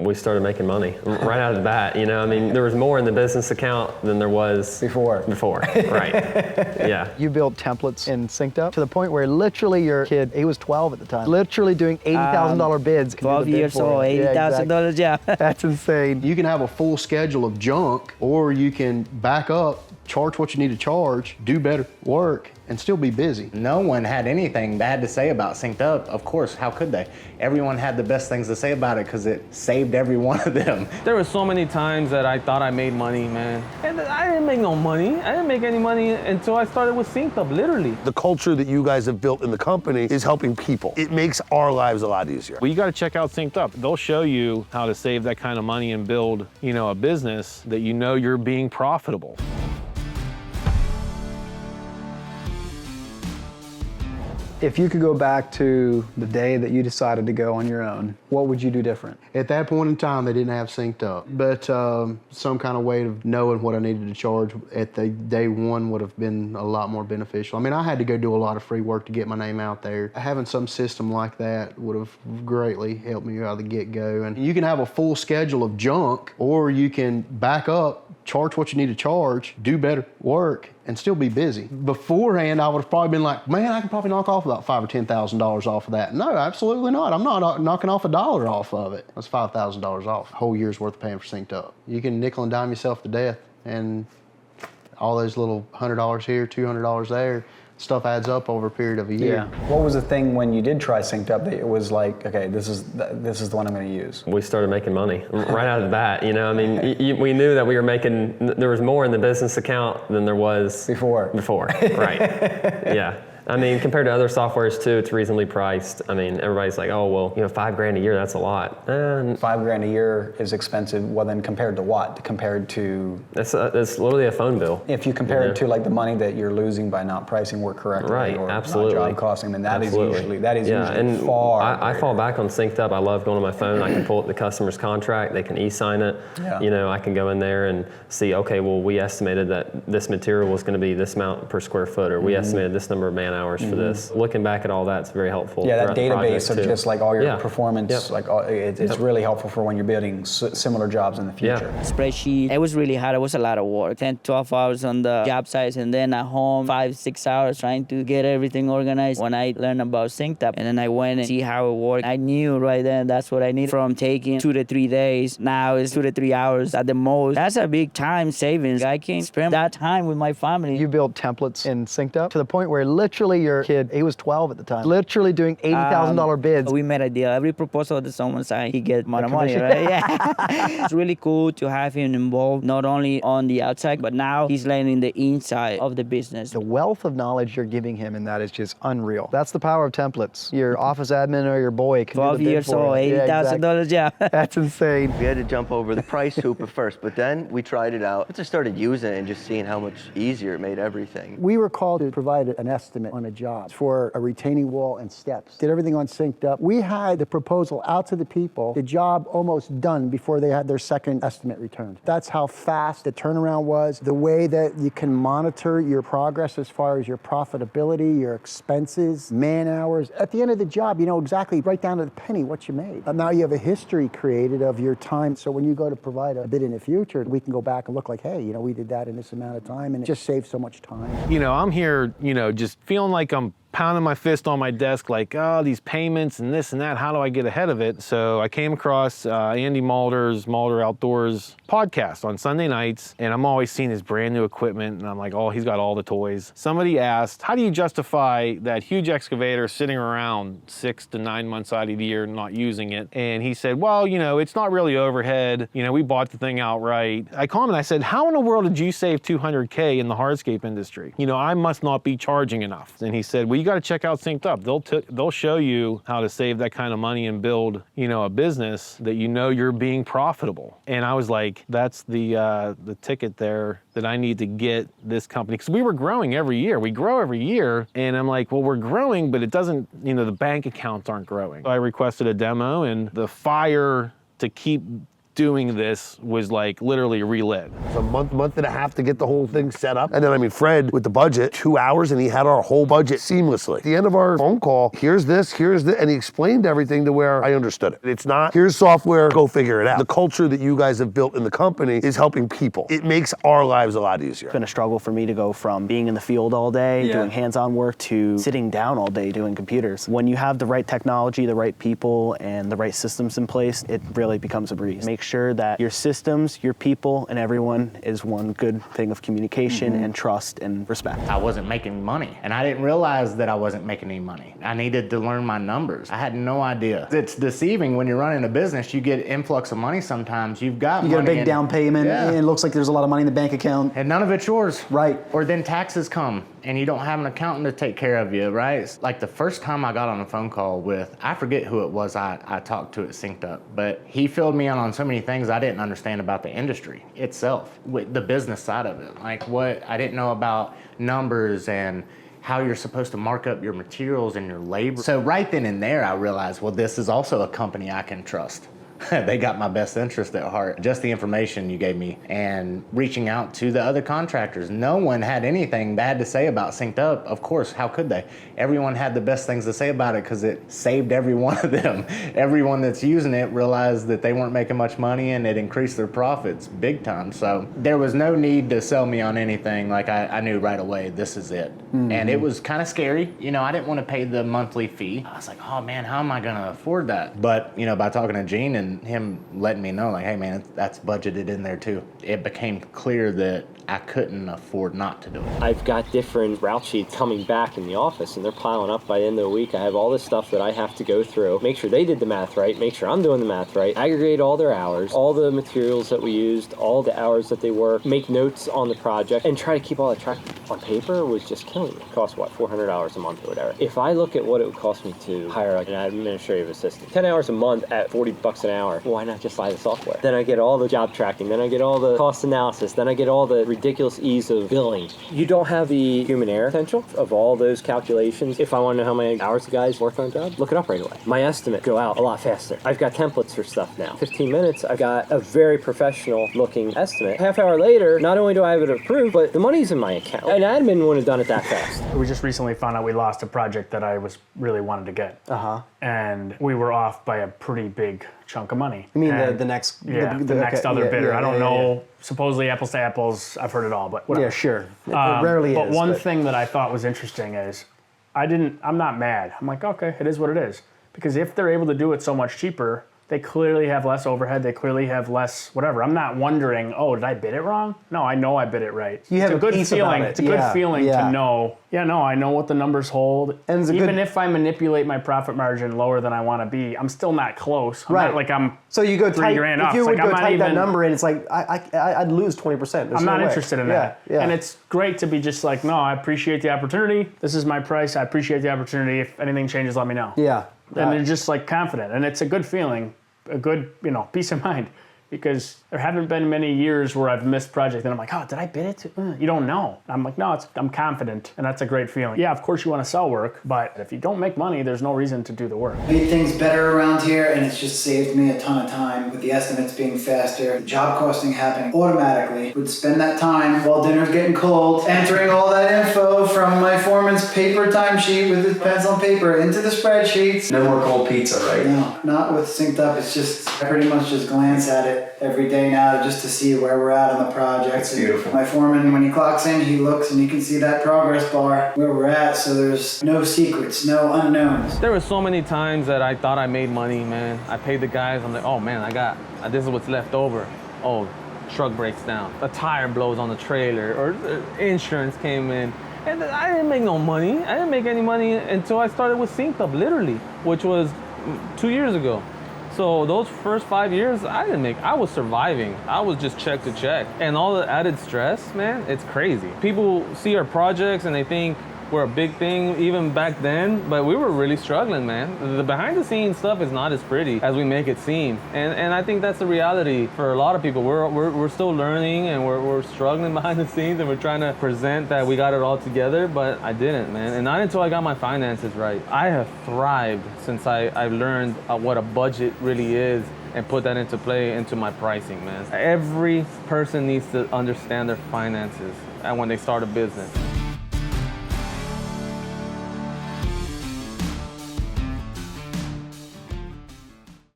we started making money right out of the bat. You know, I mean, there was more in the business account than there was before, right? Yeah. You built templates in SynkedUP to the point where literally your kid, he was 12 at the time, literally doing $80,000 bids. 12 years old, $80,000 job. That's insane. You can have a full schedule of junk, or you can back up, charge what you need to charge, do better work, and still be busy. No one had anything bad to say about SynkedUP. Of course, how could they? Everyone had the best things to say about it because it saved every one of them. There were so many times that I thought I made money, man. And I didn't make no money. I didn't make any money until I started with SynkedUP, literally. The culture that you guys have built in the company is helping people. It makes our lives a lot easier. Well, you got to check out SynkedUP. They'll show you how to save that kind of money and build, you know, a business that you know you're being profitable. If you could go back to the day that you decided to go on your own, what would you do different? At that point in time, they didn't have SynkedUP, but some kind of way of knowing what I needed to charge at the day one would have been a lot more beneficial. I mean, I had to go do a lot of free work to get my name out there. Having some system like that would have greatly helped me out of the get-go. And you can have a full schedule of junk, or you can back up, charge what you need to charge, do better work, and still be busy. Beforehand, I would have probably been like, man, I can probably knock off about $5,000 or $10,000 off of that. No, absolutely not. I'm not knocking off $1 off of it. That's $5,000 off. A whole year's worth of paying for SynkedUP. You can nickel and dime yourself to death, and all those little $100 here, $200 there, stuff adds up over a period of a year. Yeah. What was the thing when you did try SynkedUP that it was like, okay, this is the one I'm going to use? We started making money right out of the bat. You know, I mean, we knew that we were making, there was more in the business account than there was before, right? Yeah. I mean, compared to other softwares too, it's reasonably priced. I mean, everybody's like, oh, well, you know, $5,000 a year, that's a lot. $5,000 a year is expensive. Well, then compared to what? Compared to? It's literally a phone bill. If you compare it to like the money that you're losing by not pricing work correctly, right? Or Absolutely. not job costing, then that absolutely. is usually and far. I fall back on SynkedUP. I love going on my phone. I can pull up the customer's contract. They can e-sign it. Yeah. You know, I can go in there and see, okay, well, we estimated that this material was going to be this amount per square foot, or we estimated this number of man hours for this. Looking back at all that, it's very helpful. Yeah, that database of just like all your performance, like it's really helpful for when you're building similar jobs in the future. Yeah. Spreadsheet, it was really hard. It was a lot of work. 10, 12 hours on the job sites, and then at home, 5, 6 hours trying to get everything organized. When I learned about SynkedUP, and then I went and see how it worked, I knew right then that's what I needed. From taking 2 to 3 days, now it's 2 to 3 hours at the most. That's a big time savings. I can spend that time with my family. You built templates in SynkedUP to the point where literally your kid, he was 12 at the time, literally doing $80,000 bids. We made a deal. Every proposal that someone signed, he gets more money, right? Yeah. It's really cool to have him involved, not only on the outside, but now he's learning the inside of the business. The wealth of knowledge you're giving him, and that is just unreal. That's the power of templates. Your office admin or your boy can 12 do the bid years for old, you. $80,000 job. That's insane. We had to jump over the price hoop at first, but then we tried it out. Once I started using it and just seeing how much easier it made everything. We were called to provide an estimate on a job for a retaining wall and steps. Did everything on SynkedUP. We had the proposal out to the people, the job almost done before they had their second estimate returned. That's how fast the turnaround was, the way that you can monitor your progress as far as your profitability, your expenses, man hours. At the end of the job, you know exactly right down to the penny what you made. Now you have a history created of your time, so when you go to provide a bid in the future, we can go back and look like, hey, you know, we did that in this amount of time, and it just saves so much time. You know, I'm here, you know, just feeling like I'm pounding my fist on my desk like, oh, these payments and this and that, how do I get ahead of it? So I came across Andy Mulder's Mulder Outdoors podcast on Sunday nights, and I'm always seeing his brand new equipment, and I'm like, oh, he's got all the toys. Somebody asked, how do you justify that huge excavator sitting around 6 to 9 months out of the year not using it? And he said, well, you know, it's not really overhead. You know, we bought the thing outright. I commented, I said, how in the world did you save $200K in the hardscape industry? You know, I must not be charging enough. And he said, well, you got to check out SynkedUP. They'll show you how to save that kind of money and build, you know, a business that you know you're being profitable. And I was like, that's the ticket there that I need to get this company, because we were growing every year. We grow every year, and I'm like, well, we're growing, but it doesn't, you know, the bank accounts aren't growing. So I requested a demo, and the fire to keep doing this was like literally relit. It's a month and a half to get the whole thing set up. And then, I mean, Fred, with the budget, 2 hours, and he had our whole budget seamlessly. At the end of our phone call, here's this, and he explained everything to where I understood it. It's not, here's software, go figure it out. The culture that you guys have built in the company is helping people. It makes our lives a lot easier. It's been a struggle for me to go from being in the field all day, doing hands-on work, to sitting down all day doing computers. When you have the right technology, the right people, and the right systems in place, it really becomes a breeze. Make sure that your systems, your people, and everyone is one good thing of communication and trust and respect. I wasn't making money, and I didn't realize that I wasn't making any money. I needed to learn my numbers. I had no idea. It's deceiving when you're running a business. You get influx of money sometimes. You get a big down payment, and it looks like there's a lot of money in the bank account. And none of it's yours. Right. Or then taxes come, and you don't have an accountant to take care of you, right? It's like the first time I got on a phone call with, I forget who it was I talked to at SynkedUP, but he filled me in on so many things I didn't understand about the industry itself, with the business side of it. Like what I didn't know about numbers and how you're supposed to mark up your materials and your labor. So right then and there, I realized, well, this is also a company I can trust. They got my best interest at heart. Just the information you gave me and reaching out to the other contractors. No one had anything bad to say about SynkedUP. Of course, how could they? Everyone had the best things to say about it because it saved every one of them. Everyone that's using it realized that they weren't making much money and it increased their profits big time. So there was no need to sell me on anything. Like I knew right away, this is it. And it was kind of scary. You know, I didn't want to pay the monthly fee. I was like, oh man, how am I gonna afford that? But you know, by talking to Gene and him letting me know, like, hey man, that's budgeted in there too, it became clear that I couldn't afford not to do it. I've got different route sheets coming back in the office and they're piling up by the end of the week. I have all this stuff that I have to go through, make sure they did the math right, make sure I'm doing the math right, aggregate all their hours, all the materials that we used, all the hours that they worked, make notes on the project, and try to keep all that track on paper was just killing me. It cost what, $400 a month or whatever. If I look at what it would cost me to hire like an administrative assistant, 10 hours a month at $40 an hour, why not just buy the software? Then I get all the job tracking, then I get all the cost analysis, then I get all the ridiculous ease of billing. You don't have the human error potential of all those calculations. If I want to know how many hours the guys work on a job, look it up right away. My estimate go out a lot faster. I've got templates for stuff now. 15 minutes, I've got a very professional looking estimate. Half hour later, not only do I have it approved, but the money's in my account. An admin wouldn't have done it that fast. We just recently found out we lost a project that I really wanted to get. And we were off by a pretty big chunk of money. You mean the next? Yeah, the next other bidder. I don't know. Supposedly apples to apples. I've heard it all, but whatever. Yeah, sure. It rarely but is. One thing that I thought was interesting is I'm not mad. I'm like, okay, it is what it is. Because if they're able to do it so much cheaper, they clearly have less overhead. They clearly have less whatever. I'm not wondering, oh, did I bid it wrong? No, I know I bid it right. You have a good peace feeling. about it. It's a good feeling to know. Yeah, no, I know what the numbers hold. And even if I manipulate my profit margin lower than I want to be, I'm still not close. I'm not like I'm. So you go $3 grand if off. you would like, go type that number in, it's like I'd lose 20%. I'm not interested in that. Yeah. And it's great to be just like, no, I appreciate the opportunity. This is my price. I appreciate the opportunity. If anything changes, let me know. Yeah. And they're just like confident, and it's a good feeling. A good, peace of mind, because there haven't been many years where I've missed project and I'm like, oh, did I bid it? You don't know. I'm like, no, I'm confident, and that's a great feeling. Yeah, of course you want to sell work, but if you don't make money, there's no reason to do the work. Made things better around here, and it's just saved me a ton of time with the estimates being faster, job costing happening automatically. Would spend that time while dinner's getting cold, entering all that info from my foreman's paper timesheet with his pencil and paper into the spreadsheets. No more cold pizza, right? No, not with SynkedUP. It's just, I pretty much just glance at it every day now just to see where we're at on the project. That's beautiful. My foreman, when he clocks in, he looks and he can see that progress bar where we're at, so there's no secrets, no unknowns. There were so many times that I thought I made money, man. I paid the guys, I'm like, oh man, this is what's left over. Oh, truck breaks down, a tire blows on the trailer, or insurance came in. And I didn't make no money. I didn't make any money until I started with SynkedUP, literally, which was 2 years ago. So those first 5 years, I was surviving. I was just check to check. And all the added stress, man, it's crazy. People see our projects and they think we're a big thing even back then, but we were really struggling, man. The behind the scenes stuff is not as pretty as we make it seem. And I think that's the reality for a lot of people. We're still learning and we're struggling behind the scenes, and we're trying to present that we got it all together, but I didn't, man. And not until I got my finances right. I have thrived since I've learned what a budget really is and put that into play into my pricing, man. Every person needs to understand their finances and when they start a business.